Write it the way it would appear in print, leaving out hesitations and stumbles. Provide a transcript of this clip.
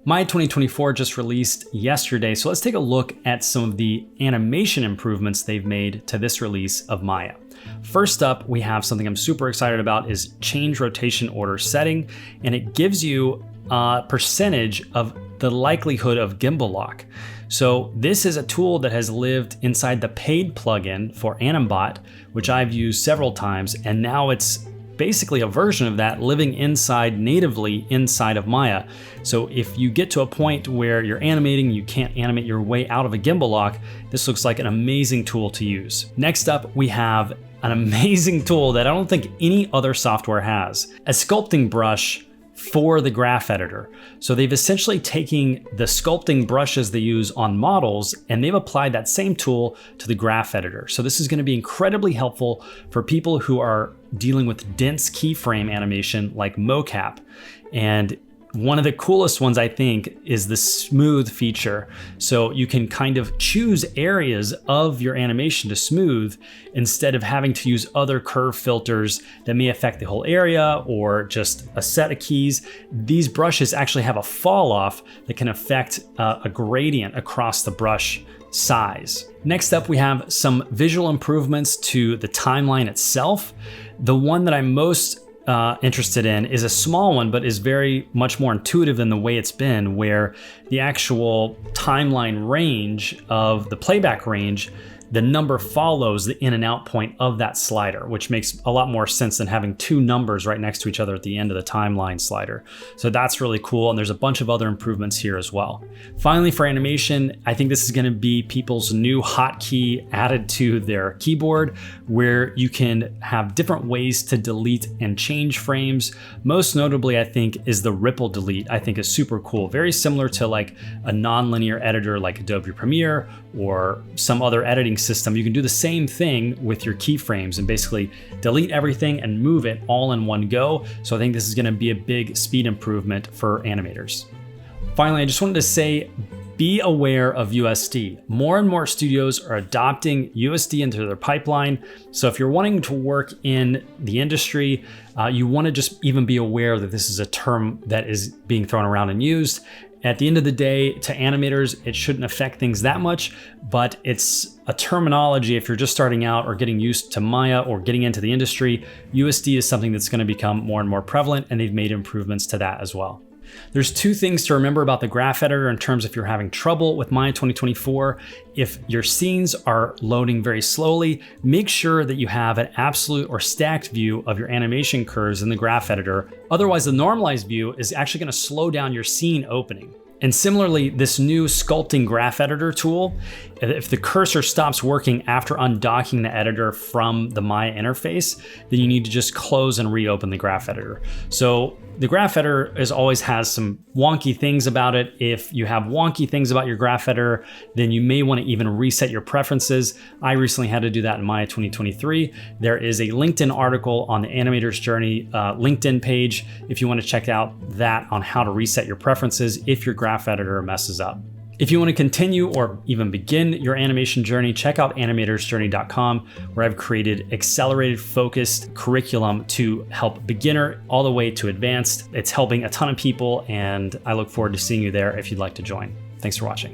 Maya 2024 just released yesterday, so let's take a look at some of the animation improvements they've made to this release of Maya. First up, we have something I'm super excited about is change rotation order setting, and it gives you a percentage of the likelihood of gimbal lock. So this is a tool that has lived inside the paid plugin for Animbot, which I've used several times, and now it's basically a version of that living natively inside of Maya. So if you get to a point where you're animating, you can't animate your way out of a gimbal lock, this looks like an amazing tool to use. Next up, we have an amazing tool that I don't think any other software has, a sculpting brush for the graph editor. So they've essentially taken the sculpting brushes they use on models and they've applied that same tool to the graph editor. So this is going to be incredibly helpful for people who are dealing with dense keyframe animation like mocap. And one of the coolest ones, I think, is the smooth feature. So you can kind of choose areas of your animation to smooth instead of having to use other curve filters that may affect the whole area or just a set of keys. These brushes actually have a fall off that can affect a gradient across the brush size. Next up, we have some visual improvements to the timeline itself. The one that I'm most interested in is a small one, but is very much more intuitive than the way it's been, where the actual timeline range of the playback range, the number follows the in and out point of that slider, which makes a lot more sense than having two numbers right next to each other at the end of the timeline slider. So that's really cool. And there's a bunch of other improvements here as well. Finally, for animation, I think this is going to be people's new hotkey added to their keyboard, where you can have different ways to delete and change frames. Most notably, I think, is the ripple delete. I think is super cool. Very similar to like a nonlinear editor like Adobe Premiere or some other editing system. You can do the same thing with your keyframes and basically delete everything and move it all in one go. So I think this is going to be a big speed improvement for animators. Finally, I just wanted to say, be aware of USD. More and more studios are adopting USD into their pipeline. So if you're wanting to work in the industry, you want to just even be aware that this is a term that is being thrown around and used. At the end of the day, to animators, it shouldn't affect things that much, but it's a terminology. If you're just starting out or getting used to Maya or getting into the industry, USD is something that's going to become more and more prevalent, and they've made improvements to that as well. There's two things to remember about the graph editor in terms of if you're having trouble with Maya 2024. If your scenes are loading very slowly, make sure that you have an absolute or stacked view of your animation curves in the graph editor. Otherwise, the normalized view is actually going to slow down your scene opening. And similarly, this new sculpting graph editor tool, if the cursor stops working after undocking the editor from the Maya interface, then you need to just close and reopen the graph editor. So the graph editor always has some wonky things about it. If you have wonky things about your graph editor, then you may want to even reset your preferences. I recently had to do that in Maya 2023. There is a LinkedIn article on the Animators Journey LinkedIn page if you want to check out that on how to reset your preferences if your graph editor messes up. If you want to continue or even begin your animation journey, check out animatorsjourney.com, where I've created accelerated focused curriculum to help beginner all the way to advanced. It's helping a ton of people, and I look forward to seeing you there if you'd like to join. Thanks for watching.